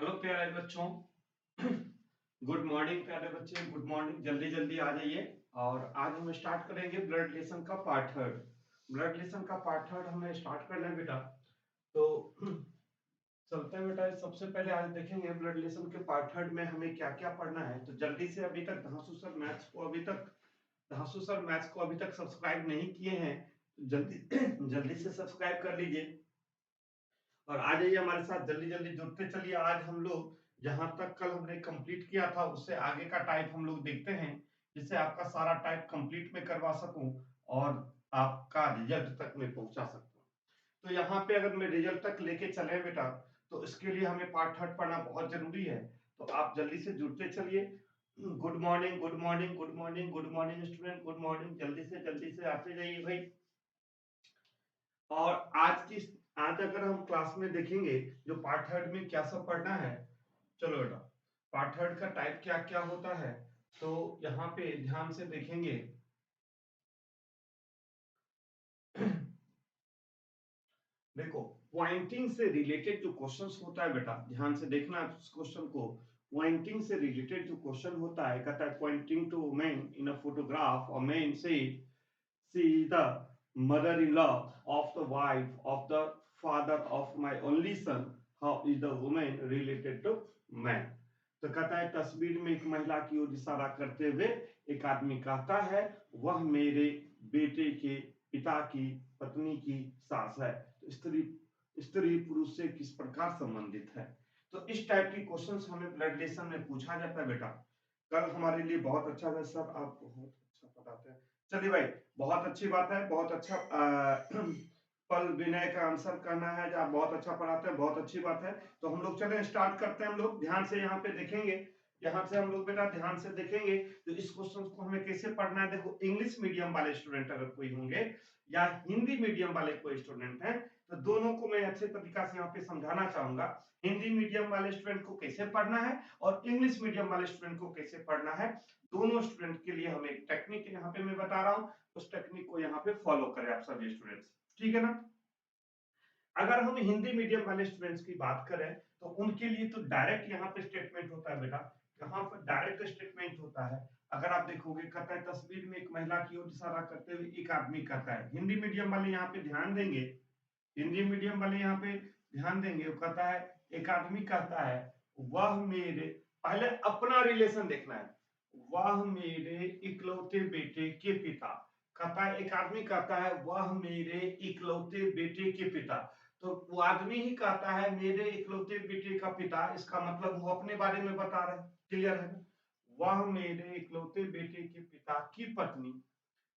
Hello प्यारे बच्चों। Good morning प्यारे बच्चे, गुड मॉर्निंग। जल्दी जल्दी आ जाइए। और आज हम स्टार्ट करेंगे ब्लड रिलेशन का पार्ट थर्ड। ब्लड रिलेशन का पार्ट थर्ड हमें स्टार्ट करना है बेटा। तो चलते हैं बेटा। सबसे पहले आज देखेंगे ब्लड रिलेशन के पार्ट थर्ड में हमें क्या क्या पढ़ना है। तो जल्दी से, अभी तक धांसू सर मैथ्स को अभी तक सब्सक्राइब नहीं किए हैं तो जल्दी जल्दी से सब्सक्राइब कर लीजिए और आ जाइए हमारे साथ। जल्दी जल्दी जुड़ते चलिए। आज हम लोग जहां तक कल हमने कंप्लीट किया था उससे आगे का टाइप हम लोग देखते हैं, जिससे आपका सारा टाइप कंप्लीट में करवा सकूं और आपका रिजल्ट तक में पहुंचा सकूं। तो यहाँ पे अगर मैं रिजल्ट तक लेके चले बेटा, तो इसके लिए हमें पार्ट थर्ड पढ़ना बहुत जरूरी है। तो आप जल्दी से जुड़ते चलिए। Good morning, good morning, good morning, good morning student, good morning. जल्दी से आते जाइए भाई। और आज अगर हम क्लास में देखेंगे जो पार्ट थर्ड में क्या सब पढ़ना है। चलो बेटा, पार्ट थर्ड का टाइप क्या क्या होता है तो यहाँ पे ध्यान से देखेंगे। देखो, पॉइंटिंग से रिलेटेड जो क्वेश्चंस होता है बेटा, ध्यान से देखना इस क्वेश्चन को। पॉइंटिंग से रिलेटेड जो क्वेश्चन होता है, कहता है pointing to man in a photograph और मैन से she is the mother-in-law of the wife of the father of my only son. How is the woman related to man? तो कहता है तस्वीर में एक महिला की ओर इशारा करते हुए एक आदमी कहता है वह मेरे बेटे के पिता की पत्नी की सास है। तो स्त्री स्त्री पुरुष से किस प्रकार संबंधित है। तो इस टाइप की क्वेश्चंस हमें ब्लड रिलेशन में पूछा जाता है बेटा। कल हमारे लिए बहुत अच्छा था सर, आप बहुत अच्छा पढ़ाते हैं। चलिए भाई, बहुत अच्छी बात है, बहुत अच्छा। पल विनय का आंसर करना है, जो आप बहुत अच्छा पढ़ाते हैं, बहुत अच्छी बात है। तो हम लोग चले स्टार्ट करते हैं। हम लोग ध्यान से यहाँ पे देखेंगे। यहाँ से हम लोग बेटा ध्यान से देखेंगे तो इस क्वेश्चन को हमें कैसे पढ़ना है। देखो, इंग्लिश मीडियम वाले स्टूडेंट अगर कोई होंगे या हिंदी मीडियम वाले कोई स्टूडेंट हैं, तो दोनों को मैं अच्छे तरीका से यहाँ पे समझाना चाहूंगा। हिंदी मीडियम वाले स्टूडेंट को कैसे पढ़ना है और इंग्लिश मीडियम वाले स्टूडेंट को कैसे पढ़ना है। दोनों स्टूडेंट के लिए हमें एक टेक्निक यहाँ पे मैं बता रहा हूँ, उस टेक्निक को यहाँ पे फॉलो करें आप सभी स्टूडेंट्स। ठीक है ना। अगर हम हिंदी मीडियम वाले स्टूडेंट्स की बात करें तो उनके लिए तो डायरेक्ट यहाँ पे स्टेटमेंट होता है बेटा। यहाँ पर डायरेक्ट स्टेटमेंट होता है। अगर आप देखोगे, कहता है तस्वीर में एक महिला की ओर इशारा करते हुए एक आदमी कहता है। हिंदी मीडियम वाले यहाँ पे ध्यान देंगे, हिंदी मीडियम वाले यहाँ पे ध्यान देंगे। वो कहता है, एक आदमी कहता है वह मेरे, पहले अपना रिलेशन देखना है, वह मेरे इकलौते बेटे के पिता। कहता है, एक आदमी कहता है वह मेरे इकलौते बेटे के पिता। तो वो आदमी ही कहता है मेरे इकलौते बेटे का पिता, इसका मतलब वो अपने बारे में बता रहा है। क्लियर है। वह मेरे इकलौते बेटे के पिता की पत्नी,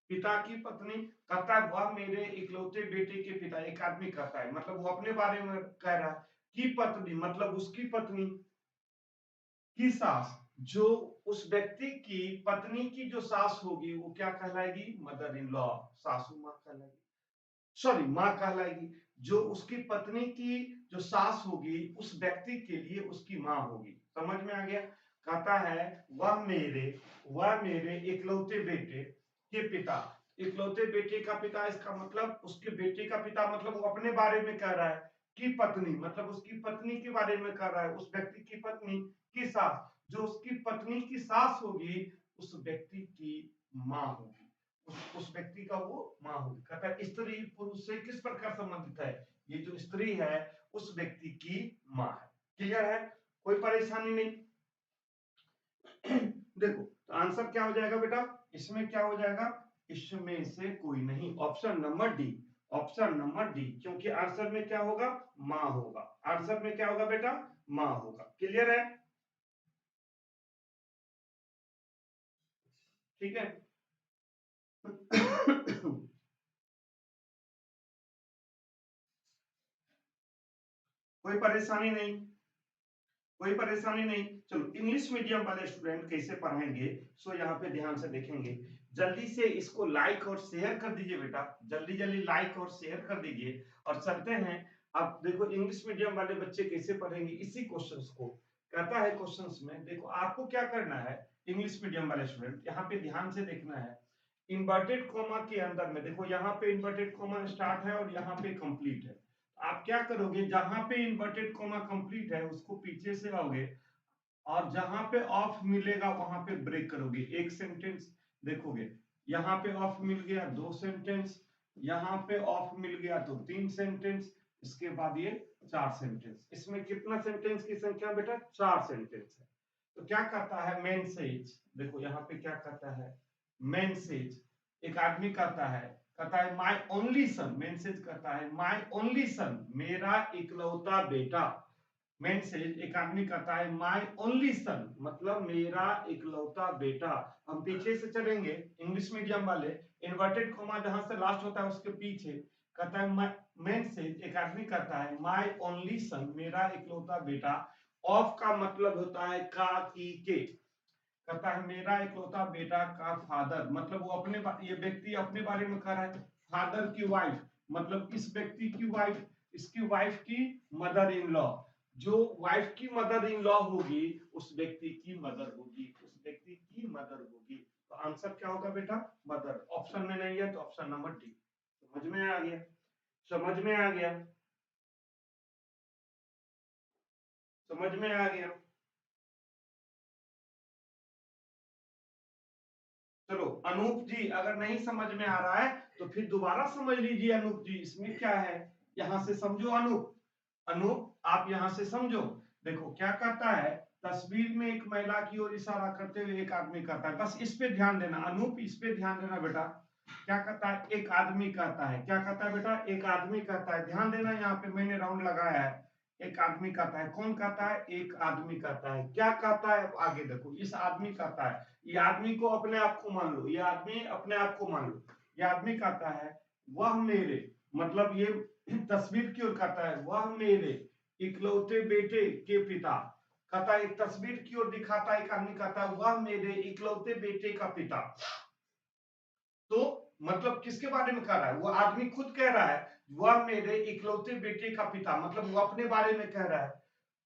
पिता की पत्नी, कहता है वह मेरे इकलौते बेटे के पिता। एक आदमी कहता है, मतलब वो अपने बारे में कह रहा है। की पत्नी मतलब उसकी पत्नी की सास, जो उस व्यक्ति की पत्नी की जो सास होगी वो क्या कहलाएगी, मदर इन लॉ, सासू माँ कहलाएगी। सॉरी, माँ कहलाएगी। जो उसकी पत्नी की जो सास होगी उस व्यक्ति के लिए उसकी माँ होगी। समझ में आ गया। कहता है वह मेरे इकलौते बेटे के पिता। इकलौते बेटे का पिता, इसका मतलब उसके बेटे का पिता, मतलब वो अपने बारे में कह रहा है। की पत्नी मतलब उसकी पत्नी के बारे में कह रहा है, उस व्यक्ति की पत्नी की सास, जो उसकी पत्नी की सास होगी उस व्यक्ति की माँ होगी, उस व्यक्ति का वो माँ होगी। कहता है स्त्री पुरुष से किस प्रकार संबंधित है, ये जो स्त्री है उस व्यक्ति की माँ है। क्लियर है, कोई परेशानी नहीं। देखो, तो आंसर क्या हो जाएगा बेटा, इसमें क्या हो जाएगा, इसमें से कोई नहीं, option number D, option number D. क्योंकि आंसर में क्या होगा, माँ होगा। आंसर में क्या होगा बेटा, माँ होगा। क्लियर है, ठीक है। कोई परेशानी नहीं, कोई परेशानी नहीं। चलो, इंग्लिश मीडियम वाले स्टूडेंट कैसे पढ़ाएंगे, सो यहाँ पे ध्यान से देखेंगे। जल्दी से इसको लाइक और शेयर कर दीजिए बेटा, जल्दी जल्दी लाइक और शेयर कर दीजिए। और चलते हैं। अब देखो इंग्लिश मीडियम वाले बच्चे कैसे पढ़ेंगे इसी क्वेश्चंस को। कहता है क्वेश्चंस में, देखो आपको क्या करना है, इंग्लिश मीडियम वाले स्टूडेंट यहाँ पे ध्यान से देखना है। इन्वर्टेड कॉमा के अंदर में देखो, यहाँ पे इन्वर्टेड कॉमा स्टार्ट है और यहाँ पे कंप्लीट है। आप क्या करोगे, जहां पे इन्वर्टेड कॉमा कंप्लीट है उसको पीछे से आओगे और जहां पे ऑफ मिलेगा वहां पे ब्रेक करोगे, एक सेंटेंस देखोगे, यहाँ पे ऑफ मिल गया 2 सेंटेंस, यहाँ पे ऑफ मिल गया तो 3 सेंटेंस, इसके बाद ये 4 सेंटेंस। इसमें कितना सेंटेंस की संख्या बेटा, 4 सेंटेंस है। तो क्या कहता है मैसेज, देखो यहाँ पे क्या कहता है मैसेज, एक आदमी कहता है माय ओनली सन, मैसेज कहता है माय ओनली सन, मेरा इकलौता बेटा। मैसेज एक आदमी कहता है माय ओनली सन, मतलब मेरा इकलौता बेटा। हम पीछे से चलेंगे, इंग्लिश मीडियम वाले, इन्वर्टेड कॉमा जहां से लास्ट होता है उसके पीछे कहता है मैसेज एक आदमी कहता है माय ओनली सन, मेरा इकलौता बेटा। ऑफ का मतलब होता है का की के, कहता है मेरा इकलौता बेटा का फादर, मतलब वो अपने ये व्यक्ति अपने बारे में कह रहा है। फादर की वाइफ, मतलब इस व्यक्ति की वाइफ, इसकी वाइफ की मदर इन लॉ, जो वाइफ की मदर इन लॉ होगी उस व्यक्ति की मदर होगी, उस व्यक्ति की मदर होगी। तो आंसर क्या होगा बेटा, मदर। ऑप्शन में नहीं है तो ऑप्शन नंबर डी। समझ में आ गया, समझ में आ गया, समझ में आ गया। चलो अनूप जी, अगर नहीं समझ में आ रहा है तो फिर दोबारा समझ लीजिए। अनूप जी इसमें क्या है, यहां से समझो अनूप, अनूप आप यहां से समझो। देखो क्या कहता है, तस्वीर में एक महिला की ओर इशारा करते हुए एक आदमी कहता है, बस इस पे ध्यान देना अनूप, इस पे ध्यान देना बेटा। क्या कहता है, एक आदमी कहता है, क्या कहता है बेटा, एक आदमी कहता है, ध्यान देना, यहाँ पे मैंने राउंड लगाया है। एक आदमी कहता है, कौन कहता है, एक आदमी कहता है, क्या कहता है, आगे देखो, इस आदमी कहता है, ये आदमी को अपने आप को मान लो, ये आदमी अपने आप को मान लो, ये आदमी कहता है वह मेरे, मतलब ये तस्वीर की ओर कहता है, वह मेरे इकलौते बेटे के पिता, कहता है एक तस्वीर की ओर दिखाता है, एक आदमी कहता है वह मेरे इकलौते बेटे का पिता। तो मतलब किसके बारे में कह रहा है, वो आदमी खुद कह रहा है वह मेरे इकलौते बेटे का पिता, मतलब वो अपने बारे में कह रहा है।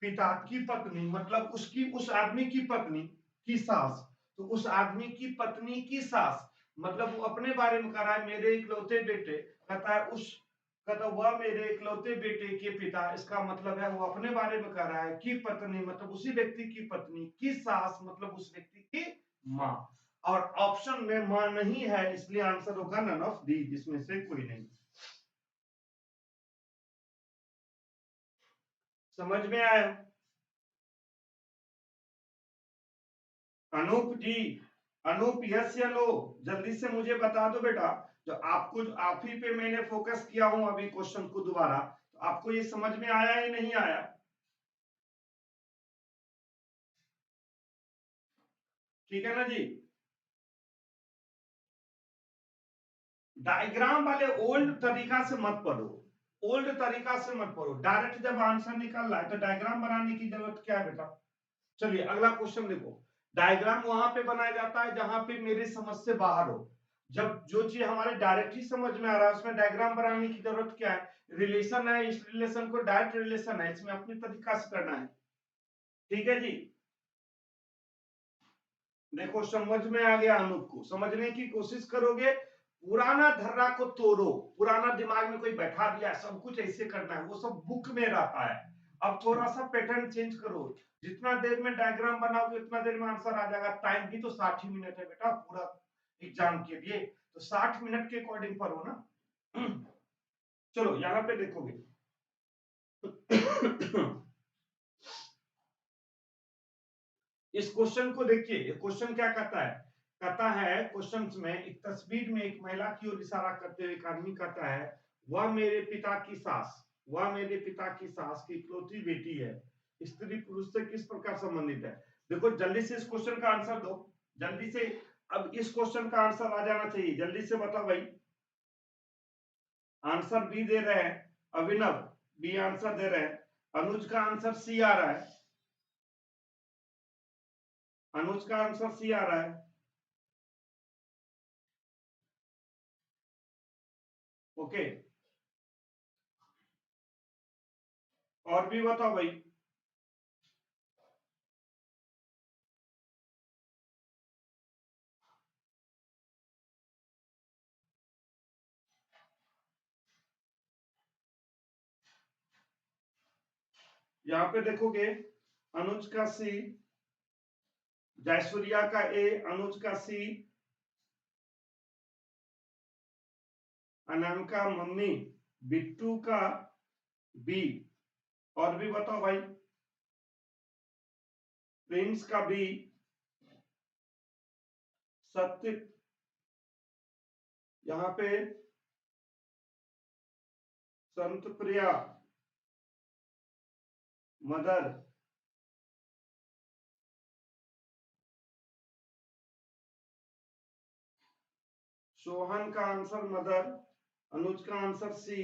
पिता की पत्नी, मतलब उसकी, उस आदमी की पत्नी की सास, तो उस आदमी की पत्नी की सास, मतलब वो अपने बारे में कह रहा है मेरे इकलौते बेटे, कहता है उस, कहता वह मेरे इकलौते बेटे के पिता, इसका मतलब है वो अपने बारे में कह रहा है कि पत्नी, मतलब उसी व्यक्ति की पत्नी की सास, मतलब उस व्यक्ति की माँ। और ऑप्शन में मां नहीं है, इसलिए आंसर होगा नन ऑफ दी, जिसमें से कोई नहीं। समझ में आया अनूप जी, अनूप यस या नो, जल्दी से मुझे बता दो बेटा। जो आपको, आप ही पे मैंने फोकस किया हूं अभी क्वेश्चन को दोबारा, तो आपको ये समझ में आया या नहीं आया, ठीक है ना जी। डायग्राम वाले ओल्ड तरीका से मत पढ़ो, ओल्ड तरीका से मत पढ़ो, डायरेक्ट जब आंसर निकल रहा है तो डायग्राम बनाने की जरूरत क्या है बेटा। चलिए अगला क्वेश्चन देखो, डायग्राम वहां पे बनाया जाता है जहां पे मेरे समझ से बाहर हो। जब जो चीज हमारे डायरेक्ट ही समझ में आ रहा है उसमें डायग्राम बनाने की जरूरत क्या है, रिलेशन है, इस रिलेशन को डायरेक्ट रिलेशन है, इसमें अपनी तरीका से करना है, ठीक है जी। देखो समझ में आ गया अनूप को, समझने की कोशिश करोगे, पुराना धर्रा को तोड़ो, पुराना दिमाग में कोई बैठा दिया सब कुछ ऐसे करना है, वो सब बुक में रहता है। अब थोड़ा सा पैटर्न चेंज करो, जितना देर में डायग्राम बनाओगे उतना देर में आंसर आ जाएगा। टाइम भी तो 60 ही मिनट है बेटा पूरा एग्जाम के लिए, तो 60 मिनट के अकॉर्डिंग पढ़ो ना। चलो यहाँ पे देखोगे इस क्वेश्चन को देखिए, ये क्वेश्चन क्या कहता है, कहता है क्वेश्चन में एक तस्वीर में एक महिला की ओर इशारा करते हुए एक आदमी कहता है वह मेरे पिता की सास, वह मेरे पिता की सास की इकलौती बेटी है, स्त्री पुरुष से किस प्रकार संबंधित है। देखो जल्दी से इस क्वेश्चन का आंसर दो, जल्दी से। अब इस क्वेश्चन का आंसर आ जाना चाहिए, जल्दी से बताओ भाई। आंसर बी दे रहे हैं अभिनव, बी आंसर दे रहे हैं। अनुज का आंसर सी आ रहा है, अनुज का आंसर सी आ रहा है। ओके, और भी बताओ भाई। यहाँ पे देखोगे अनुज का सी, जयसूर्या का ए, अनुज का सी, अनामिका मम्मी, बिट्टू का बी, और भी बताओ भाई, प्रिंस का बी, सत्य, यहाँ पे संत प्रिया मदर, सोहन का आंसर मदर, अनुज का आंसर सी,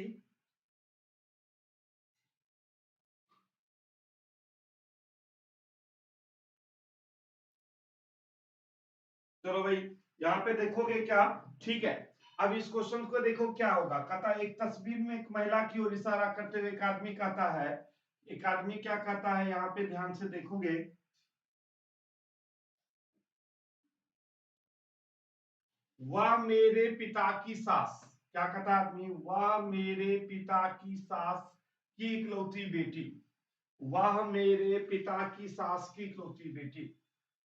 चलो भाई यहाँ पे देखोगे क्या, ठीक है। अब इस क्वेश्चन को देखो क्या होगा, कहता है एक तस्वीर में एक महिला की ओर इशारा करते हुए एक आदमी कहता है, एक आदमी क्या कहता है, यहाँ पे ध्यान से देखोगे, वह मेरे पिता की सास, क्या कहता है आदमी, वह मेरे पिता की सास की इकलौती बेटी, वह मेरे पिता की सास की इकलौती बेटी,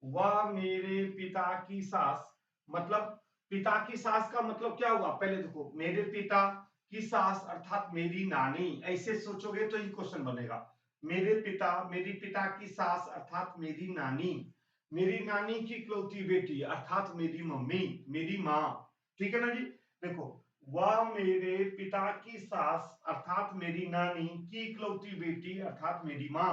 वह मेरे पिता की सास, मतलब पिता की सास का मतलब क्या हुआ, पहले देखो मेरे पिता की सास अर्थात मेरी नानी, ऐसे सोचोगे तो ये क्वेश्चन बनेगा। मेरे पिता, मेरी पिता की सास अर्थात मेरी नानी, मेरी नानी की इकलौती बेटी अर्थात मेरी मम्मी, मेरी माँ, ठीक है ना जी। देखो वह मेरे पिता की सास अर्थात मेरी नानी की इकलौती बेटी अर्थात मेरी माँ।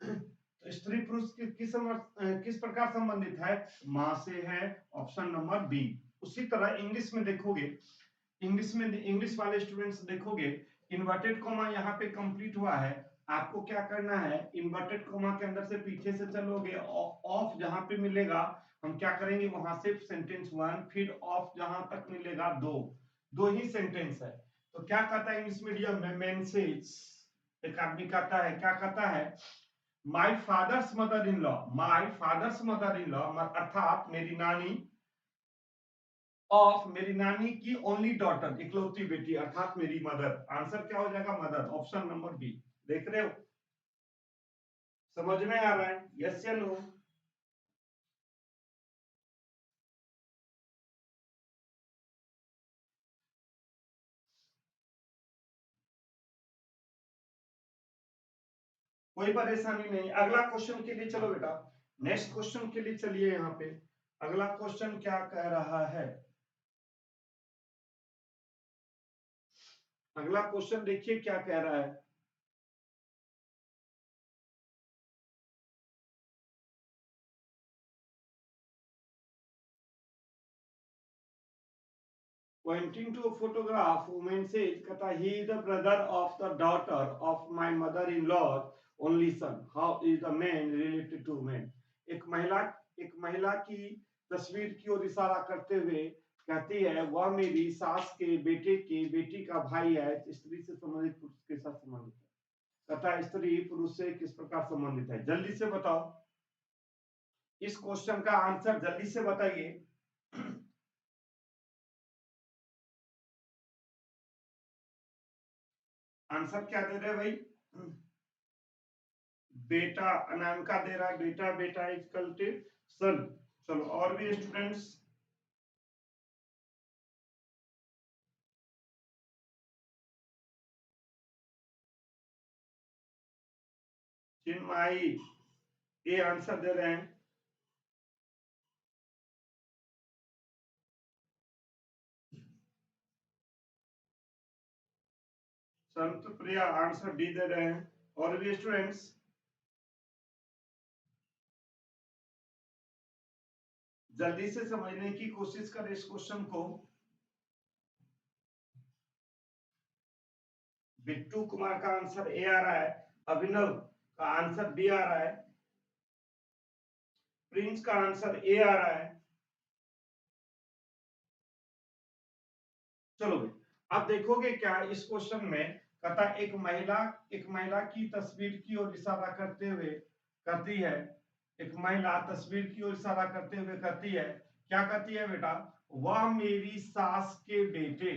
तो स्त्री पुरुष किस प्रकार संबंधित है, माँ से है, ऑप्शन नंबर बी। उसी तरह इंग्लिश में देखोगे, इंग्लिश में, इंग्लिश वाले स्टूडेंट्स देखोगे, इन्वर्टेड कॉमा यहाँ पे कंप्लीट हुआ है, आपको क्या करना है, इन्वर्टेड कॉमा के अंदर से पीछे से चलोगे, ऑफ जहां पे मिलेगा हम क्या करेंगे, वहां से सेंटेंस वन, फिर ऑफ जहां तक मिलेगा दो, दो ही सेंटेंस है। तो क्या कहता है इंग्लिश मीडियम में, मैसेज, एक आदमी कहता है, क्या कहता है, my father's mother in law, my father's mother in law अर्थात मेरी नानी, ऑफ मेरी नानी की ओनली डॉटर इकलौती बेटी अर्थात मेरी मदर, आंसर क्या हो जाएगा मदर, ऑप्शन नंबर बी। देख रहे हो, समझ में आ रहा है, यस या नो। कोई परेशानी नहीं, अगला क्वेश्चन के लिए चलो बेटा, नेक्स्ट क्वेश्चन के लिए चलिए, यहाँ पे अगला क्वेश्चन क्या कह रहा है, अगला क्वेश्चन देखिए क्या कह रहा है, pointing to a photograph, woman says, Kata, he is the brother of the daughter of my mother-in-law, only son. How is the man related to man? एक महिला की तस्वीर की ओर इशारा करते हुए कहती है, वह मेरी सास के बेटे की बेटी का भाई है, स्त्री से संबंधित पुरुष के साथ संबंधित है। कहता स्त्री पुरुष से किस प्रकार संबंधित है, जल्दी से बताओ, इस क्वेश्चन का आंसर जल्दी से बताइए। आंसर क्या दे रहे भाई, बेटा, अनामिका दे रहा है बेटा, बेटा इक्वल टू सन। चलो और भी स्टूडेंट्स, चिन्मयी ये आंसर दे रहे हैं, संत प्रिया आंसर डी दे रहे हैं, और भी स्टूडेंट्स, जल्दी से समझने की कोशिश करें इस क्वेश्चन को। बिट्टू कुमार का आंसर ए आ रहा है, अभिनव का आंसर बी आ रहा है, प्रिंस का आंसर ए आ रहा है। चलो भाई, अब देखोगे क्या इस क्वेश्चन में, कहता एक महिला की तस्वीर की ओर इशारा करते हुए करती है, एक महिला तस्वीर की ओर इशारा करते हुए कहती है, क्या कहती है बेटा, वह मेरी सास के बेटे,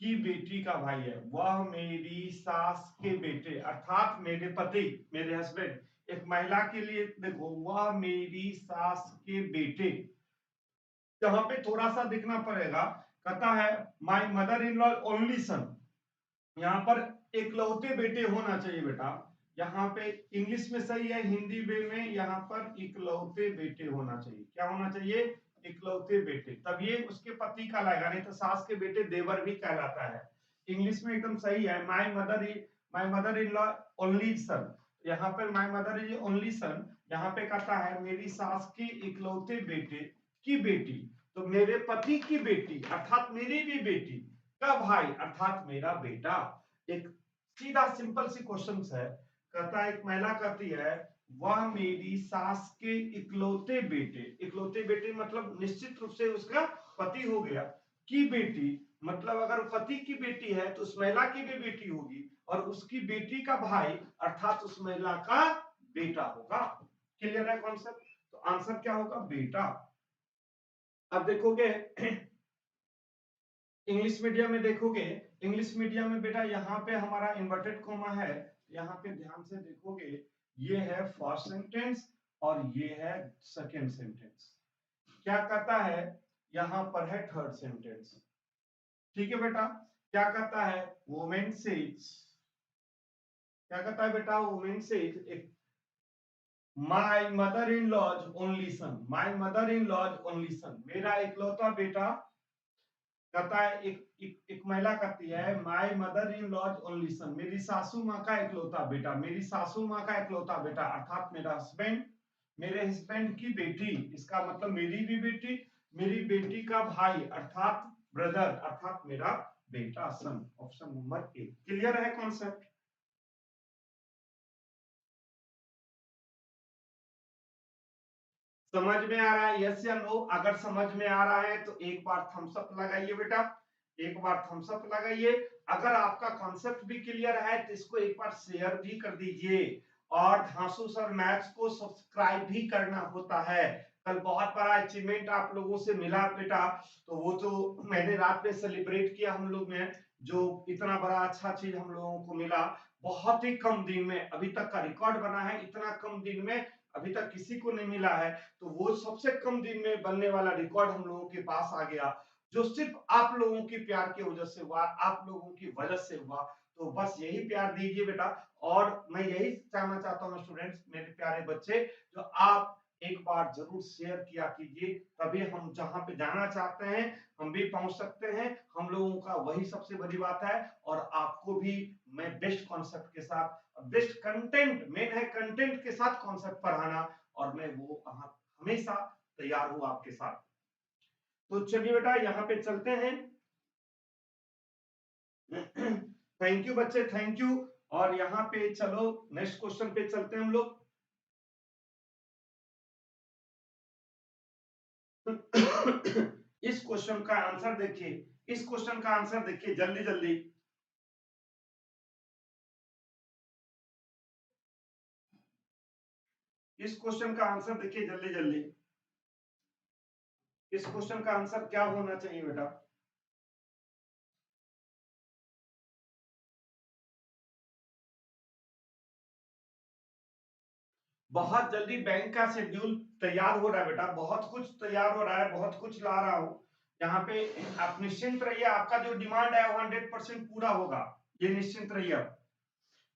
की बेटी का भाई है, वह मेरी सास के बेटे अर्थात मेरे पति, मेरे हस्बैंड। एक महिला के लिए देखो, वह मेरी सास के बेटे, यहाँ पे थोड़ा सा देखना पड़ेगा। कहता है माई mother in law only son, यहाँ पर इकलौते बेटे होना चाहिए बेटा। यहाँ पे इंग्लिश में सही है, हिंदी वे में यहाँ पर इकलौते बेटे होना चाहिए। क्या होना चाहिए? इकलौते बेटे, तब ये उसके पति का लाएगा, नहीं तो सास के बेटे देवर भी कहलाता है। इंग्लिश में एकदम सही है, माई mother in law only son. यहाँ पर my mother is only son, यहाँ पे कहता है मेरी सास के इकलौते बेटे की बेटी, तो मेरे पति की बेटी अर्थात मेरी भी बेटी का भाई अर्थात मेरा बेटा। एक सीधा सिंपल सी क्वेश्चन है। कहता है, एक महिला कहती है वह मेरी सास के इकलौते बेटे, इकलौते बेटे मतलब निश्चित रूप से उसका पति हो गया, की बेटी मतलब अगर पति की बेटी है तो उस महिला की भी बेटी होगी, और उसकी बेटी का भाई अर्थात उस महिला का बेटा होगा। क्लियर है कॉन्सेप्ट? तो आंसर क्या होगा? बेटा। अब देखोगे इंग्लिश मीडियम में, देखोगे इंग्लिश मीडियम में बेटा यहाँ पे हमारा इन्वर्टेड कॉमा है, यहाँ पे ध्यान से देखोगे ये है फर्स्ट सेंटेंस और ये है सेकंड सेंटेंस। क्या कहता है? यहाँ पर है थर्ड सेंटेंस। ठीक है बेटा, क्या कहता है? वुमेन सेज, क्या कहता है बेटा? वुमेन सेज एक my mother in law's only son, my mother in law's only son, मेरा इकलौता बेटा। कहता है एक महिला कहती है my mother in law's only son, मेरी सासू माँ का इकलौता बेटा, मेरी सासू माँ का इकलौता बेटा अर्थात मेरा हस्बैंड, मेरे हस्बैंड की बेटी, इसका मतलब मेरी भी बेटी, मेरी बेटी का भाई अर्थात ब्रदर अर्थात मेरा बेटा, son. Option number A. Clear है कॉन्सेप्ट? समझ में आ रहा है? यस या नो? अगर समझ में आ रहा है तो एक बार थम्स अप लगाइए बेटा, एक बार थम्स अप लगाइए। अगर आपका कॉन्सेप्ट भी क्लियर है तो इसको एक बार शेयर भी कर दीजिए, और धांसू सर मैथ्स को सब्सक्राइब भी करना होता है। कल बहुत बड़ा अचीवमेंट आप लोगों से मिला बेटा, तो वो तो मैंने रात में सेलिब्रेट किया हम लोग ने, जो इतना बड़ा अच्छा चीज हम लोगों को मिला, बहुत ही कम दिन में, अभी तक का रिकॉर्ड बना है, इतना कम दिन में अभी तक किसी को नहीं मिला है। तो वो सबसे कम दिन में बनने वाला रिकॉर्ड हम लोगों के पास आ गया, जो सिर्फ आप लोगों की प्यार की वजह से हुआ, आप लोगों की वजह से हुआ। तो बस यही प्यार दीजिए बेटा, और मैं यही कहना चाहता हूँ स्टूडेंट्स, मेरे प्यारे बच्चे, जो आप एक बार जरूर शेयर किया कीजिए, तभी हम जहां पे जाना चाहते हैं हम भी पहुंच सकते हैं। हम लोगों का वही सबसे बड़ी बात है, और आपको भी मैं बेस्ट कॉन्सेप्ट के साथ, बेस्ट कंटेंट, मेन है कंटेंट के साथ कॉन्सेप्ट पढ़ाना, और मैं वो हमेशा तैयार हूं आपके साथ। तो चलिए बेटा यहाँ पे चलते हैं। थैंक यू बच्चे, थैंक यू। और यहाँ पे चलो नेक्स्ट क्वेश्चन पे चलते हैं हम लोग। इस क्वेश्चन का आंसर देखिए, इस क्वेश्चन का आंसर देखिए जल्दी जल्दी। इस क्वेश्चन का आंसर देखिए जल्दी जल्दी। इस क्वेश्चन का आंसर क्या होना चाहिए बेटा? बहुत जल्दी बैंक का शेड्यूल तैयार हो रहा है बेटा, बहुत कुछ तैयार हो रहा है, बहुत कुछ ला रहा हूं यहाँ पे। आप निश्चिंत रहिए, आपका जो डिमांड है वो 100% पूरा होगा, ये निश्चिंत रहिए।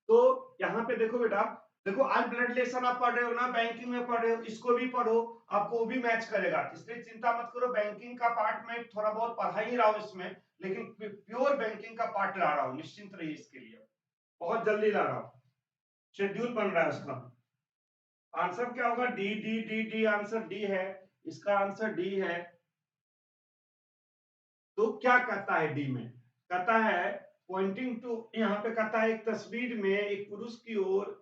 तो यहाँ पे देखो बेटा, देखो आज ब्लड रिलेशन आप पढ़ रहे हो ना, बैंकिंग में पढ़ रहे हो, इसको भी पढ़ो, आपको वो भी मैच करेगा, इसलिए चिंता मत करो। बैंकिंग का पार्ट में थोड़ा बहुत पढ़ा ही रहा हूँ इसमें, लेकिन प्योर बैंकिंग का पार्ट ला रहा हूँ, निश्चिंत रहिए इसके लिए, बहुत जल्दी ला रहा हूँ। शेड्यूल बन रहा है उसका। आंसर क्या होगा? D D D D, answer D है, इसका आंसर डी है। तो क्या कहता है डी में? कहता है पॉइंटिंग टू, यहाँ पे कहता है एक तस्वीर में एक पुरुष की ओर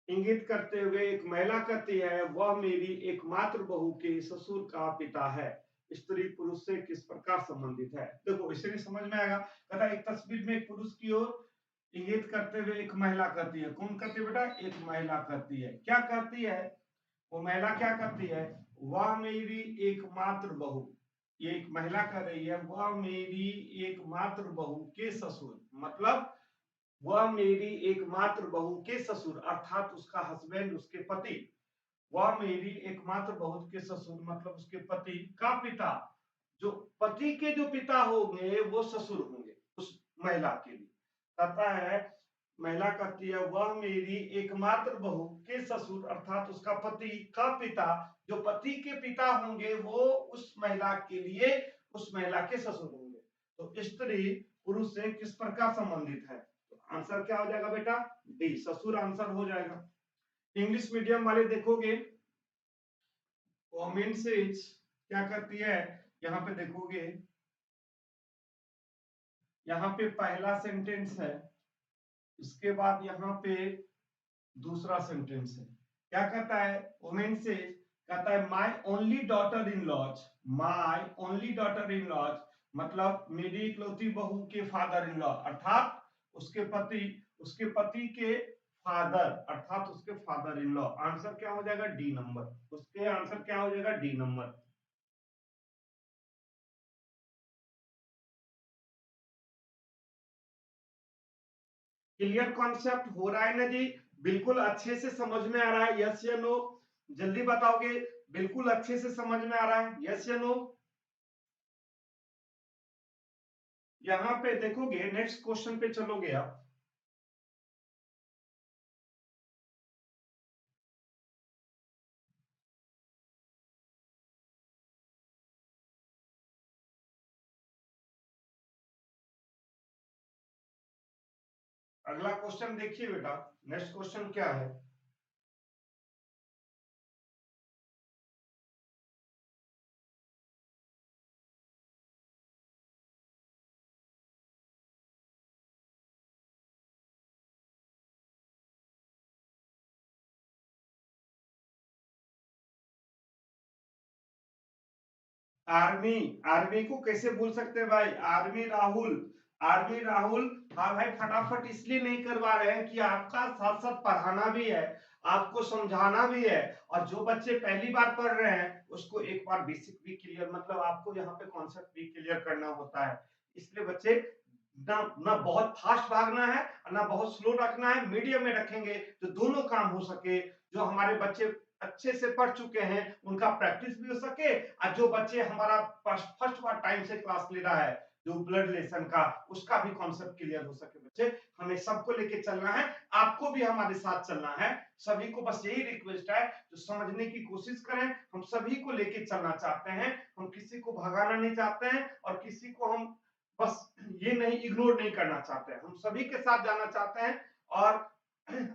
इंगित करते हुए एक महिला कहती है वह मेरी एकमात्र बहू के ससुर का पिता है, स्त्री पुरुष से किस प्रकार संबंधित है? देखो इसे भी समझ में आएगा। कहता है एक तस्वीर में एक पुरुष की ओर इंगित करते हुए एक महिला कहती है, कौन कहती है बेटा? एक महिला कहती है। क्या कहती है वो महिला? क्या कहती है? वह मेरी एकमात्र बहू, ये एक महिला कह रही है वह मेरी एकमात्र बहू के ससुर, मतलब वह मेरी एकमात्र बहू के ससुर अर्थात उसका हस्बैंड, उसके पति, वह मेरी एकमात्र बहू के ससुर मतलब उसके पति का पिता, जो पति के जो पिता होंगे वो ससुर होंगे उस महिला के लिए। कहता है, महिला कहती है वह मेरी एकमात्र बहू के ससुर अर्थात उसका पति का पिता, जो पति के पिता होंगे वो उस महिला के लिए उस महिला के ससुर होंगे। तो स्त्री पुरुष से किस प्रकार संबंधित है? तो आंसर क्या हो जाएगा बेटा? डी, ससुर आंसर हो जाएगा। इंग्लिश मीडियम वाले देखोगे कमेंट से क्या करती है, यहाँ पे देखोगे, यहाँ पे पहला सेंटेंस है, इसके बाद यहाँ पे दूसरा सेंटेंस है। क्या कहता है? वुमेन से कहता है my only daughter in law's, my only daughter in law's मतलब मेरी इकलौती बहू के फादर इन लॉ अर्थात उसके पति के फादर अर्थात उसके फादर इन लॉ। आंसर क्या हो जाएगा? D number. उसके आंसर क्या हो जाएगा? D number. क्लियर कॉन्सेप्ट हो रहा है ना जी? बिल्कुल अच्छे से समझ में आ रहा है? यस या नो? जल्दी बताओगे। बिल्कुल अच्छे से समझ में आ रहा है? यस या नो? यहां पे देखोगे, नेक्स्ट क्वेश्चन पे चलोगे आप। अगला क्वेश्चन देखिए बेटा, नेक्स्ट क्वेश्चन क्या है? आर्मी, आर्मी को कैसे भूल सकते हैं भाई? Army Rahul, army Rahul. हाँ भाई, फटाफट इसलिए नहीं करवा रहे हैं कि आपका साथ साथ पढ़ाना भी है, आपको समझाना भी है, और जो बच्चे पहली बार पढ़ रहे हैं उसको एक बार बेसिक भी क्लियर, मतलब आपको यहाँ पे कॉन्सेप्ट भी क्लियर करना होता है। इसलिए बच्चे ना ना बहुत फास्ट भागना है और ना बहुत स्लो रखना है, मीडियम में रखेंगे तो दोनों काम हो सके। जो हमारे बच्चे अच्छे से पढ़ चुके हैं उनका प्रैक्टिस भी हो सके, और जो बच्चे हमारा फर्स्ट बार टाइम से क्लास ले रहा है जो ब्लड रिलेशन का, उसका भी कॉन्सेप्ट क्लियर हो सके। बच्चे हमें सबको लेके चलना है, आपको भी हमारे साथ चलना है। सभी को बस यही रिक्वेस्ट है, जो समझने की कोशिश करें। हम सभी को लेके चलना चाहते हैं, हम किसी को भगाना नहीं चाहते हैं और किसी को हम बस ये नहीं इग्नोर नहीं करना चाहते हैं, हम सभी के साथ जाना चाहते हैं। और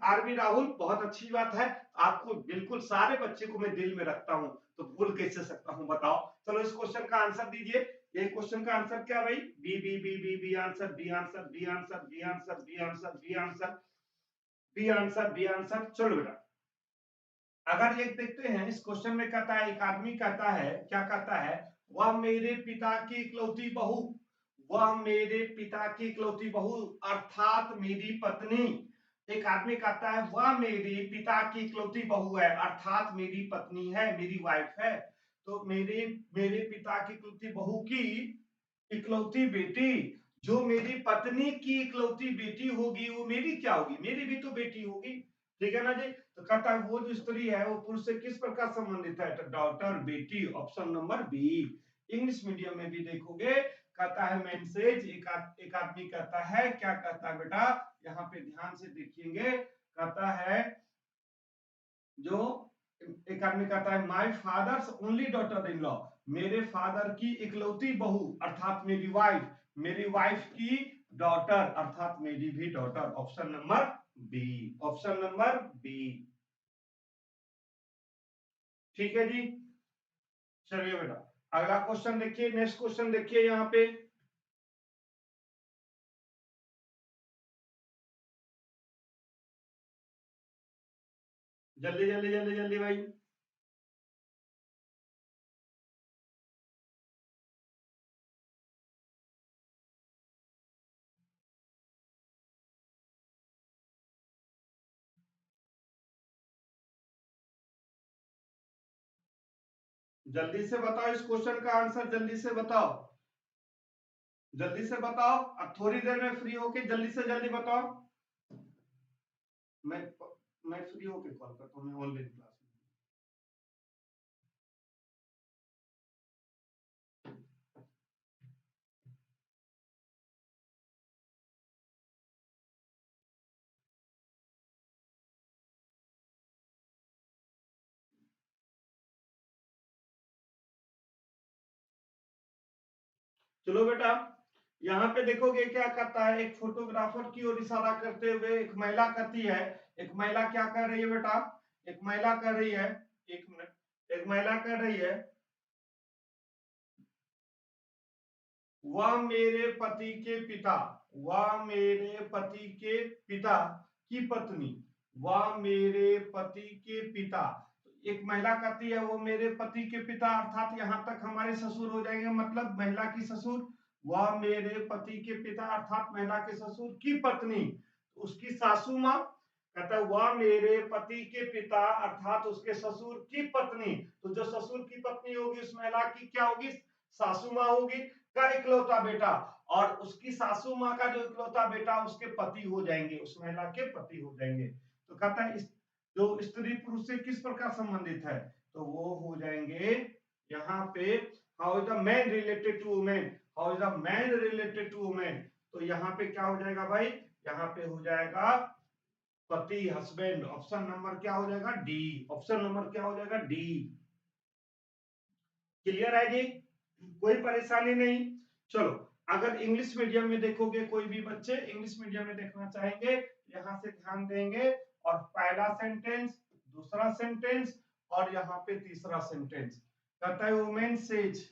आरबी राहुल, बहुत अच्छी बात है, आपको बिल्कुल सारे बच्चे को मैं दिल में रखता हूं, तो भूल कैसे सकता हूं बताओ। चलो इस क्वेश्चन का आंसर दीजिए। ये क्वेश्चन का आंसर क्या भाई? B B B B B answer, B answer, B answer, B answer, B answer, B answer, B answer, B answer. चलो बेटा, अगर ये देखते हैं इस क्वेश्चन में, कहता है एक आदमी कहता है, क्या कहता है? वह मेरे पिता की इकलौती बहू, वह मेरे पिता की इकलौती बहू अर्थात मेरी पत्नी। एक आदमी कहता है वह मेरे पिता की इकलौती बहू है अर्थात मेरी पत्नी है, मेरी वाइफ है। तो मेरे मेरे पिता की इकलौती बहू की इकलौती बेटी, जो मेरी पत्नी की इकलौती बेटी होगी वो मेरी क्या होगी? मेरी भी तो बेटी होगी। ठीक है ना जी? तो कहता है वो जो स्त्री है वो पुरुष से किस प्रकार संबंधित है? तो डॉटर, बेटी, option number B. English medium में भी देखोगे, कहता है मैसेज, एक आदमी कहता है, क्या कहता है बेटा? यहाँ पे ध्यान से देखिएंगे, कहता है जो एक आदमी कहता है my father's only daughter in law, मेरे फादर की इकलौती बहू अर्थात मेरी वाइफ, मेरी वाइफ की डॉटर अर्थात मेरी भी daughter. Option number B, option number B. ठीक है जी? चलिए बेटा, अगला क्वेश्चन देखिए, नेक्स्ट क्वेश्चन देखिए यहाँ पे। जल्दी जल्दी जल्दी जल्दी भाई। जल्दी से बताओ इस क्वेश्चन का आंसर, जल्दी से बताओ, जल्दी से बताओ। अब थोड़ी देर में फ्री होके जल्दी से जल्दी बताओ। मैं मैं फ्री होके कॉल करता हूँ, मैं ऑनलाइन क्लास में। चलो बेटा, यहाँ पे देखोगे क्या करता है, एक फोटोग्राफर की ओर इशारा करते हुए एक महिला करती है। एक महिला क्या कर रही है बेटा, एक महिला कर रही है, एक मिनट, एक महिला कर रही है, वह मेरे पति के पिता, वह मेरे पति के पिता की पत्नी, वह मेरे पति के पिता। एक महिला कहती है वो मेरे पति के पिता, अर्थात यहाँ तक हमारे ससुर हो जाएंगे, मतलब महिला की ससुर। वह मेरे पति के पिता अर्थात महिला के ससुर की पत्नी, उसकी सासू माँ। कहता है वह मेरे पति के पिता अर्थात उसके ससुर की पत्नी। तो जो ससुर की पत्नी होगी उस महिला की क्या होगी, सासू माँ होगी, का इकलौता बेटा। और उसकी सासू माँ का जो इकलौता बेटा उसके पति हो जाएंगे, उस महिला के पति हो जाएंगे। तो कहता है इस जो स्त्री पुरुष से किस प्रकार संबंधित है, तो वो हो जाएंगे यहाँ पे, how is the man related to women, how is the man related to women. तो यहाँ पे क्या हो जाएगा भाई, यहाँ पे हो जाएगा पति, हस्बैंड। ऑप्शन नंबर क्या हो जाएगा, डी। ऑप्शन नंबर क्या हो जाएगा, डी। क्लियर है जी, कोई परेशानी नहीं। चलो, अगर इंग्लिश मीडियम में देखोगे, कोई भी बच्चे इंग्लिश मीडियम में देखना चाहेंगे, यहाँ से ध्यान देंगे, और पहला सेंटेंस, दूसरा सेंटेंस, और यहाँ पे तीसरा सेंटेंस। कहता है वुमेन सेज,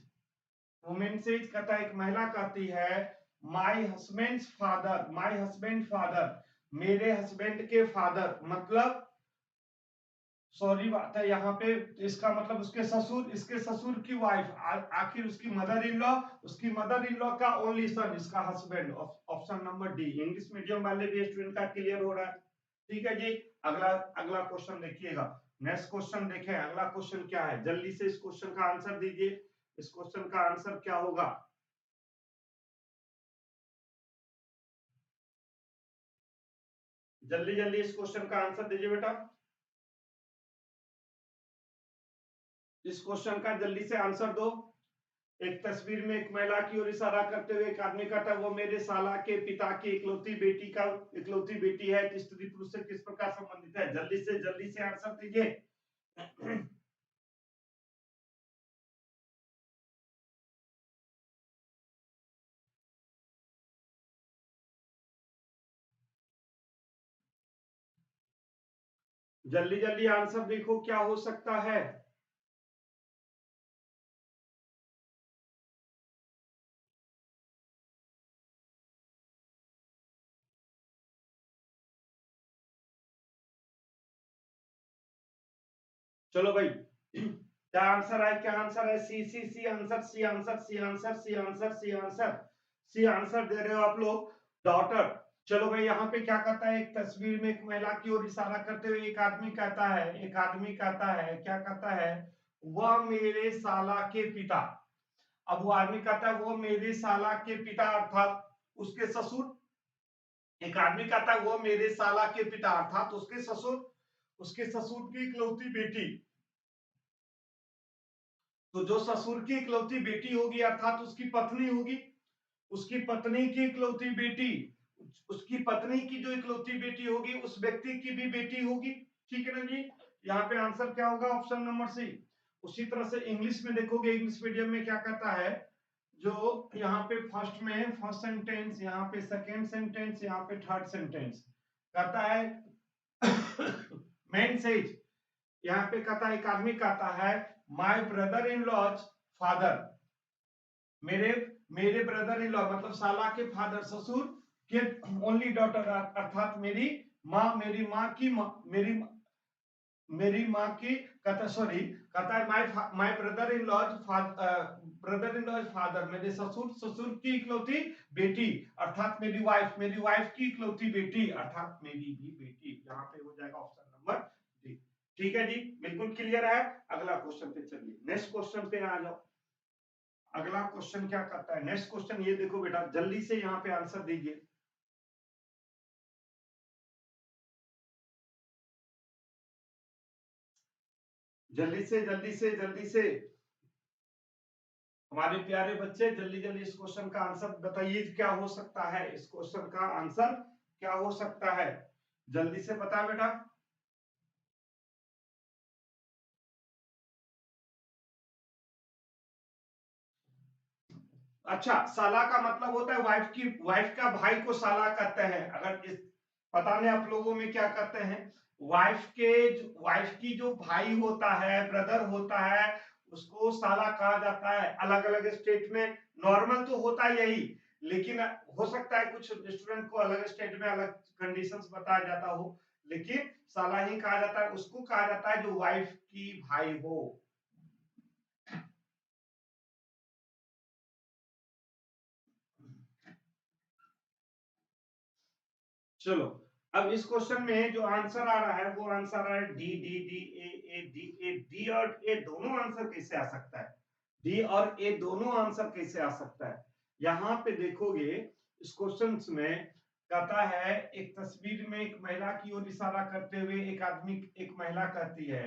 वुमेन सेज कहता है एक महिला कहती है, my husband father, my husband father, मेरे हस्बैंड के फादर, मतलब सॉरी बात है यहाँ पे, तो इसका मतलब उसके ससुर, इसके ससुर की वाइफ, आखिर उसकी मदर इन लॉ, उसकी मदर इन लॉ का ओनली सन, इसका husband. Option number D. English medium वाले भी स्टूडेंट का क्लियर हो रहा है, ठीक है जी। अगला अगला क्वेश्चन देखिएगा, नेक्स्ट क्वेश्चन देखें, अगला क्वेश्चन क्या है, जल्दी से इस क्वेश्चन का आंसर दीजिए। इस क्वेश्चन का आंसर क्या होगा, जल्दी जल्दी इस क्वेश्चन का आंसर दीजिए बेटा। इस क्वेश्चन का जल्दी से आंसर दो। एक तस्वीर में एक महिला की ओर इशारा करते हुए एक आदमी कहता है वो मेरे साला के पिता की इकलौती बेटी का, इकलौती बेटी है, तो स्त्री पुरुष से किस प्रकार संबंधित है, जल्दी से आंसर दीजिए। जल्दी जल्दी आंसर देखो क्या हो सकता है। चलो भाई, क्या आंसर है, क्या आंसर है, C C C answer, C answer, C answer, C answer, C answer, C answer दे रहे हो आप लोग, डॉटर। चलो भाई, यहाँ पे क्या कहता है, एक तस्वीर में एक महिला की ओर इशारा करते हुए एक आदमी कहता है, एक आदमी कहता है, क्या कहता है, वह मेरे साला के पिता। अब वो आदमी कहता है वो मेरे साला के पिता अर्थात उसके ससुर। एक आदमी कहता है वो मेरे साला के पिता अर्थात उसके ससुर, उसके ससुर की इकलौती बेटी। तो जो ससुर की इकलौती बेटी होगी अर्थात उसकी पत्नी होगी, उसकी पत्नी की इकलौती बेटी, उसकी पत्नी की जो इकलौती बेटी होगी उस व्यक्ति की भी बेटी होगी, ठीक है ना जी। यहाँ पे आंसर क्या होगा, ऑप्शन नंबर सी। उसी तरह से इंग्लिश में देखोगे, इंग्लिश मीडियम में क्या कहता है, जो यहाँ पे फर्स्ट में फर्स्ट सेंटेंस, यहाँ पे सेकेंड सेंटेंस, यहाँ पे थर्ड सेंटेंस कहता है मैन सेज, यहाँ पे कहता है एक आदमी कहता है my brother in law's father, मेरे मेरे ब्रदर इन लॉ मतलब साला के फादर, ससुर के ओनली डॉटर अर्थात मेरी माँ, मेरी माँ की माँ, मेरी माँ की, कहता सॉरी, कहता है my brother in law's brother in law's father, मेरे ससुर, ससुर की इकलौती बेटी अर्थात मेरी वाइफ की इकलौती बेटी अर्थात मेरी भी बेटी। यहाँ पे हो जाएगा ऑप्शन नंबर डी, ठीक है जी, बिल्कुल क्लियर है। अगला क्वेश्चन पे चलिए, नेक्स्ट क्वेश्चन पे आ जाओ। अगला क्वेश्चन क्या करता है, नेक्स्ट क्वेश्चन ये देखो बेटा, जल्दी से यहाँ पे आंसर दीजिए। जल्दी से जल्दी से जल्दी से, हमारे प्यारे बच्चे जल्दी जल्दी इस क्वेश्चन का आंसर बताइए, क्या हो सकता है इस क्वेश्चन का आंसर, क्या हो सकता है, जल्दी से बता बेटा। अच्छा, साला का मतलब होता है वाइफ की, वाइफ का भाई को साला कहते हैं। अगर इस पता नहीं आप लोगों में क्या कहते हैं, वाइफ के, वाइफ की जो भाई होता है, ब्रदर होता है, उसको साला कहा जाता है। अलग अलग स्टेट में नॉर्मल तो होता है यही, लेकिन हो सकता है कुछ स्टूडेंट को अलग स्टेट में अलग कंडीशंस बताया जाता हो, लेकिन साला ही कहा जाता है, उसको कहा जाता है जो वाइफ की भाई हो। चलो, अब इस क्वेश्चन में जो आंसर आ रहा है वो आंसर आ रहा है D D D A D A, D और ए दोनों आंसर कैसे आ सकता है, डी और ए दोनों आंसर कैसे आ सकता है। यहाँ पे देखोगे इस क्वेश्चन में कहता है, एक तस्वीर में एक महिला की ओर इशारा करते हुए एक आदमी, एक महिला कहती है,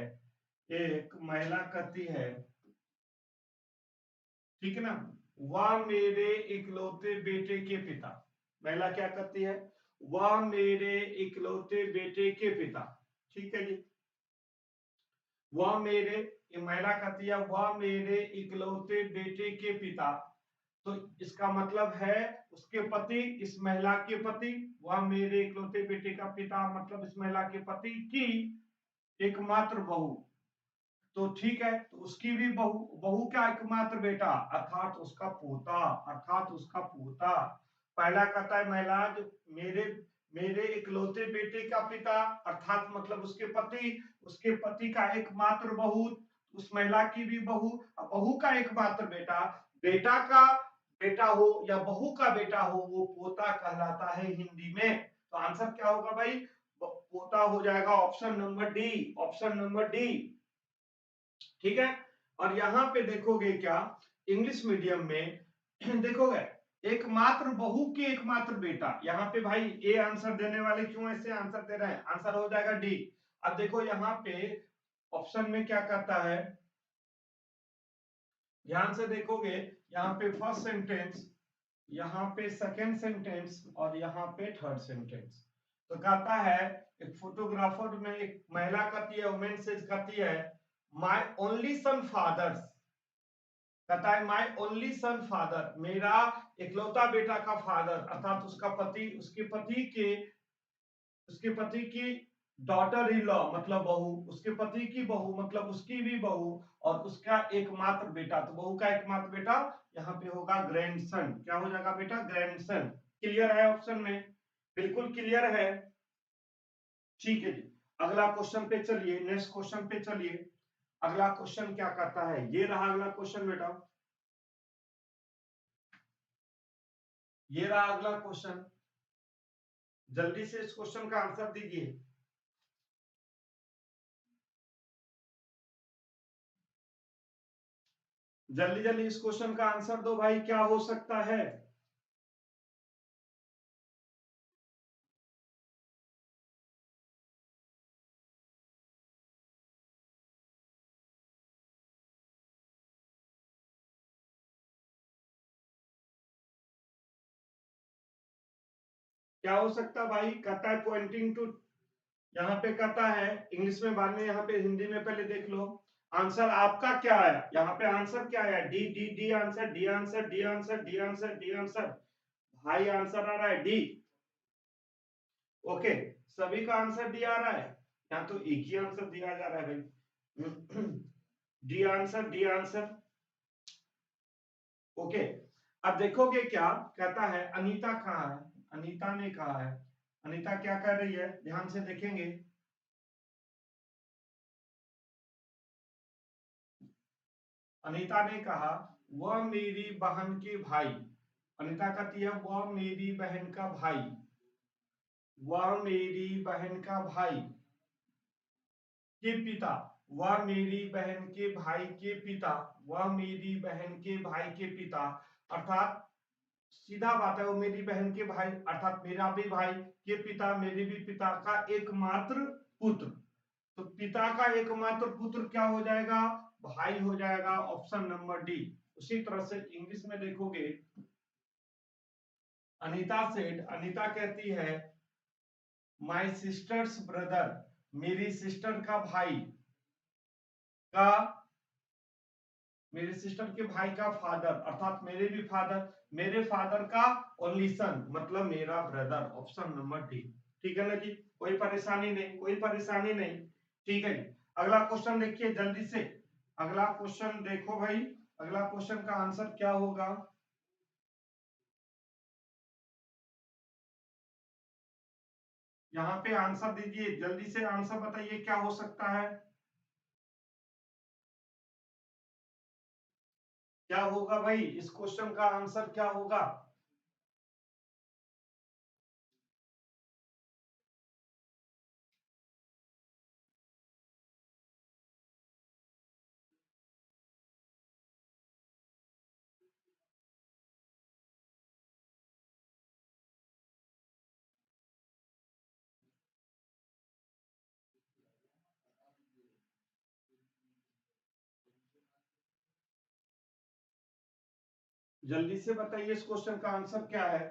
एक महिला कहती है, ठीक है ना, वह मेरे इकलौते बेटे के पिता, महिला क्या कहती है, वह मेरे इकलौते बेटे के पिता, ठीक है जी, वह मेरे, ये महिला कहती है वह मेरे इकलौते बेटे के पिता, तो इसका मतलब है उसके पति, इस महिला के पति, वह मेरे इकलौते बेटे का पिता मतलब इस महिला के पति की एकमात्र बहू, तो ठीक है, तो उसकी भी बहू, बहू का एकमात्र बेटा अर्थात उसका पोता, अर्थात उसका पोता। पहला कहता है महिला जो मेरे, मेरे इकलौते बेटे का पिता अर्थात मतलब उसके पति का एकमात्र बहू, उस महिला की भी बहू, बहू का एकमात्र बेटा, बेटा का बेटा हो या बहू का बेटा हो वो पोता कहलाता है हिंदी में। तो आंसर क्या होगा भाई, पोता हो जाएगा, option number D, option number D, ठीक है। और यहाँ पे देखोगे क्या, इंग्लिश मीडियम में देखोगे एकमात्र बहू की एकमात्र बेटा, यहाँ पे भाई ए आंसर देने वाले क्यों ऐसे आंसर दे रहे हैं, आंसर हो जाएगा डी। अब देखो यहाँ पे ऑप्शन में क्या कहता है, ध्यान से देखोगे, यहाँ पे फर्स्ट सेंटेंस, यहाँ पे सेकेंड सेंटेंस और यहाँ पे थर्ड सेंटेंस, तो कहता है एक फोटोग्राफर में एक महिला कहती है, वुमेन से कहती है माय ओनली सन फादर, कहता है माय ओनली सन फादर, मेरा इकलौता बेटा का फादर अर्थात उसका पति, उसके पति की डॉटर इन लॉ मतलब बहू, उसके पति की बहू मतलब उसकी भी बहू, और उसका एकमात्र बेटा, तो बहू का एकमात्र बेटा यहाँ पे होगा ग्रैंडसन, क्या हो जाएगा बेटा, ग्रैंडसन। क्लियर है ऑप्शन में, बिल्कुल क्लियर है, ठीक है जी। अगला क्वेश्चन पे चलिए, नेक्स्ट क्वेश्चन पे चलिए। अगला क्वेश्चन क्या कहता है, ये रहा अगला क्वेश्चन बेटा, ये रहा अगला क्वेश्चन, जल्दी से इस क्वेश्चन का आंसर दीजिए। जल्दी जल्दी इस क्वेश्चन का आंसर दो भाई, क्या हो सकता है। क्या हो सकता भाई, कहता है पॉइंटिंग टू, यहाँ पे कहता है इंग्लिश में बाद में, यहाँ पे हिंदी में पहले देख लो। आंसर आपका क्या है, यहाँ पे आंसर क्या है, D D D answer, D answer, D answer, D answer, D answer, भाई आंसर आ रहा है डी। ओके, सभी का आंसर डी आ रहा है, यहाँ तो एक ही आंसर दिया जा रहा है भाई, D answer, D answer. Okay, अब देखोगे क्या कहता है, अनीता कहाँ है, अनीता ने कहा है, अनीता क्या कर रही है, ध्यान से देखेंगे, अनीता ने कहा वह मेरी बहन के भाई, अनीता कहती है वह मेरी बहन का भाई, वह मेरी बहन का भाई, के पिता, वह मेरी बहन के भाई के पिता, वह मेरी बहन के भाई के पिता, अर्थात सीधा बात है, वो मेरी बहन के भाई अर्थात मेरा भी भाई के पिता, मेरे भी पिता का एकमात्र पुत्र। तो पिता का एकमात्र पुत्र क्या हो जाएगा? भाई हो जाएगा, ऑप्शन नंबर डी। उसी तरह से इंग्लिश में देखोगे, अनीता सेड, अनीता कहती है माय सिस्टर्स ब्रदर, मेरी सिस्टर का भाई का, मेरे सिस्टर के भाई का फादर अर्थात मेरे भी फादर, मेरे फादर का ओनली सन मतलब मेरा ब्रदर, ऑप्शन नंबर डी। ठीक है ना जी, कोई परेशानी नहीं, कोई परेशानी नहीं। ठीक है जी, अगला क्वेश्चन देखिए जल्दी से, अगला क्वेश्चन देखो भाई, अगला क्वेश्चन का आंसर क्या होगा? यहाँ पे आंसर दीजिए, जल्दी से आंसर बताइए क्या हो सकता है, क्या होगा भाई, इस क्वेश्चन का आंसर क्या होगा? जल्दी से बताइए इस क्वेश्चन का आंसर क्या है?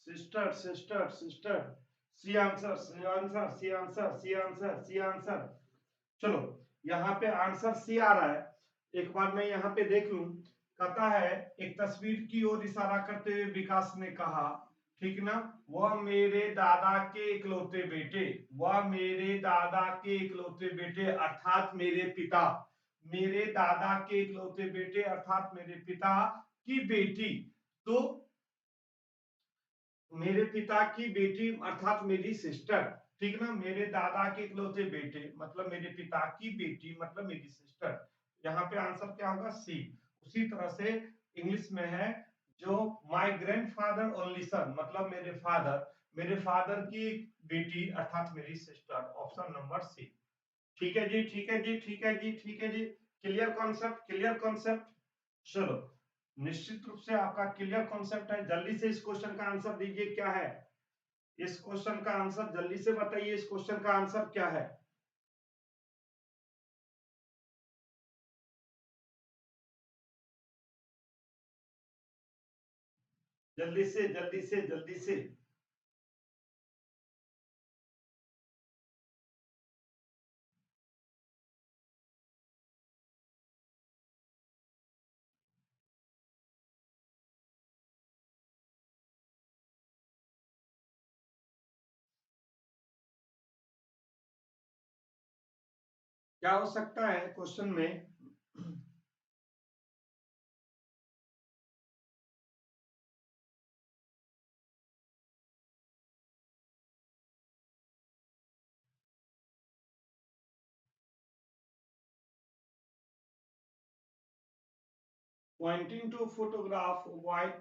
Sister sister sister, C answer C answer C answer C answer C answer. चलो, यहाँ पे आंसर सी आ रहा है, एक बार मैं यहाँ पे देख लूं। कहता है एक तस्वीर की ओर इशारा करते हुए विकास ने कहा, ठीक ना, वह मेरे दादा के इकलौते बेटे, वह मेरे दादा के इकलौते बेटे अर्थात मेरे पिता, मेरे दादा के इकलौते बेटे अर्थात मेरे पिता की बेटी। तो मेरे पिता की बेटी अर्थात मेरी सिस्टर, ठीक ना, मेरे दादा के इकलौते बेटे मतलब मेरे पिता की बेटी मतलब मेरी सिस्टर। यहाँ पे आंसर क्या होगा? सी। उसी तरह से इंग्लिश में है जो माय ग्रैंडफादर ओनली सन मतलब मेरे फादर की बेटी अर्थात मेरी सिस्टर, ऑप्शन नंबर सी। ठीक है जी, ठीक है जी, ठीक है जी, ठीक है जी, क्लियर कॉन्सेप्ट, क्लियर कॉन्सेप्ट। चलो, निश्चित रूप से आपका क्लियर कॉन्सेप्ट है, जल्दी से इस क्वेश्चन का आंसर दीजिए क्या है? इस क्वेश्चन का आंसर जल्दी से बताइए, इस क्वेश्चन का आंसर क्या है? जल्दी से जल्दी से जल्दी से। क्या हो सकता है क्वेश्चन में? 'पॉइंटिंग टू फोटोग्राफ वाइट',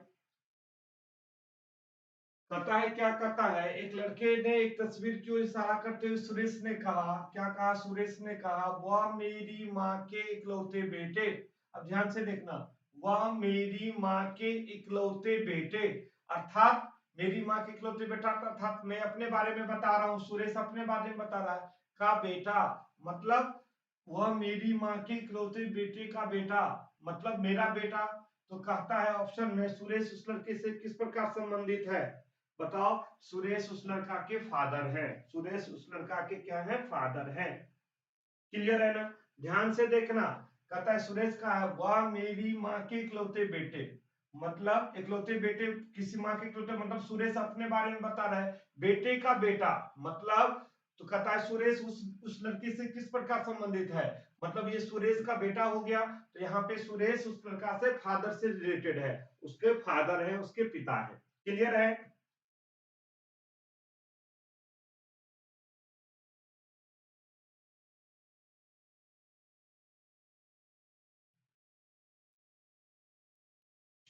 कहता है, क्या कहता है, एक लड़के ने एक तस्वीर की ओर इशारा करते हुए सुरेश ने कहा, क्या कहा? सुरेश ने कहा वह मेरी माँ के इकलौते बेटे, अब ध्यान से देखना, वह मेरी माँ के इकलौते बेटे अर्थात मेरी माँ के इकलौते बेटा अर्थात मैं अपने बारे में बता रहा हूँ, सुरेश अपने बारे में बता रहा है, का बेटा मतलब वह मेरी माँ के इकलौते बेटे का बेटा मतलब मेरा बेटा। तो कहता है ऑप्शन में सुरेश उस लड़के से किस प्रकार संबंधित है? बताओ। सुरेश उस लड़का के फादर है, सुरेश उस लड़का के क्या है? फादर है। क्लियर है ना? ध्यान से देखना, कहता है सुरेश का है वह मेरी माँ के इकलौते बेटे मतलब इकलौते बेटे, किसी माँ के इकलौते मतलब सुरेश अपने बारे में बता रहा है, बेटे का बेटा मतलब, तो कहता है सुरेश उस लड़की से किस प्रकार संबंधित है, मतलब ये सुरेश का बेटा हो गया। तो यहाँ पे सुरेश उस लड़का से फादर से रिलेटेड है, उसके फादर है, उसके पिता है। क्लियर है?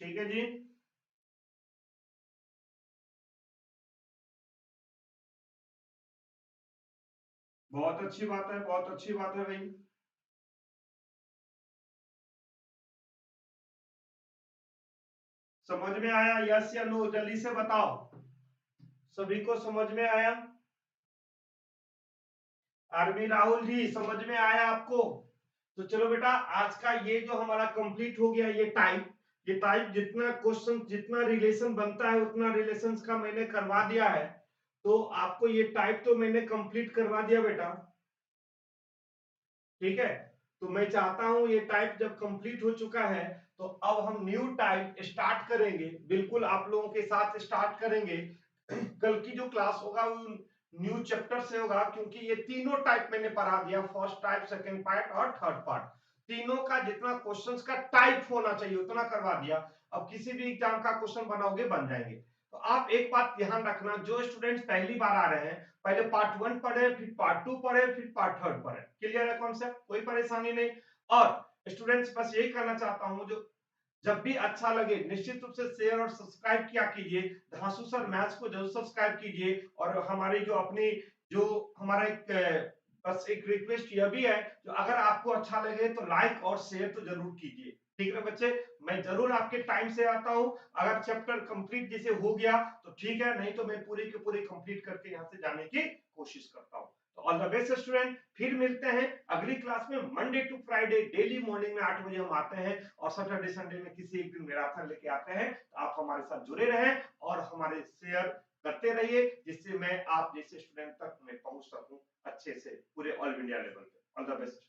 ठीक है जी। बहुत अच्छी बात है, बहुत अच्छी बात है भाई। समझ में आया, यस या नो, जल्दी से बताओ। सभी को समझ में आया? आरबी राहुल जी समझ में आया आपको? तो चलो बेटा, आज का ये जो हमारा कंप्लीट हो गया ये टाइप जितना क्वेश्चन जितना रिलेशन बनता है उतना रिलेशंस का मैंने करवा दिया है। तो आपको ये टाइप तो मैंने कंप्लीट करवा दिया बेटा, ठीक है। तो मैं चाहता हूं ये टाइप जब कंप्लीट हो चुका है तो अब हम न्यू टाइप स्टार्ट करेंगे, बिल्कुल आप लोगों के साथ स्टार्ट करेंगे। कल की जो क्लास होगा वो न्यू चैप्टर से होगा, क्योंकि ये तीनों टाइप मैंने पढ़ा दिया, फर्स्ट टाइप, सेकंड पार्ट और थर्ड पार्ट। तीनों का जितना क्वेश्चंस का टाइप होना चाहिए उतना करवा दिया। अब किसी भी एग्जाम का क्वेश्चन बनाओगे बन जाएंगे। तो आप एक बात ध्यान रखना, जो स्टूडेंट्स पहली बार आ रहे हैं, पहले पार्ट 1 पढ़े, फिर पार्ट 2 पढ़े, फिर पार्ट 3 पढ़े। क्लियर है कॉन्सेप्ट? कोई परेशानी नहीं। और स्टूडेंट्स बस यही कहना चाहता हूं, जो जब भी अच्छा लगे निश्चित रूप से शेयर और सब्सक्राइब किया कीजिए। धांसू सर मैथ्स को जरूर सब्सक्राइब कीजिए। और हमारी जो अपनी जो हमारा एक बस एक रिक्वेस्ट यह भी है, जो अगर आपको अच्छा लगे तो लाइक और शेयर तो जरूर कीजिए। ठीक है बच्चे, मैं जरूर आपके टाइम से आता हूं। अगर चैप्टर कंप्लीट जैसे हो गया तो ठीक है, नहीं तो मैं पूरी के पूरी कंप्लीट करके यहाँ से जाने की कोशिश करता हूँ। तो ऑल द बेस्ट स्टूडेंट, फिर मिलते हैं अगली क्लास में। Monday to Friday daily morning में 8 बजे हम आते हैं, और सैटरडे संडे में किसी एक दिन मैराथन लेके आते हैं। तो आप हमारे साथ जुड़े रहें और हमारे शेयर करते रहिए, जिससे मैं आप जैसे स्टूडेंट तक मैं पहुंच सकूं अच्छे से पूरे ऑल इंडिया लेवल पे। All the best.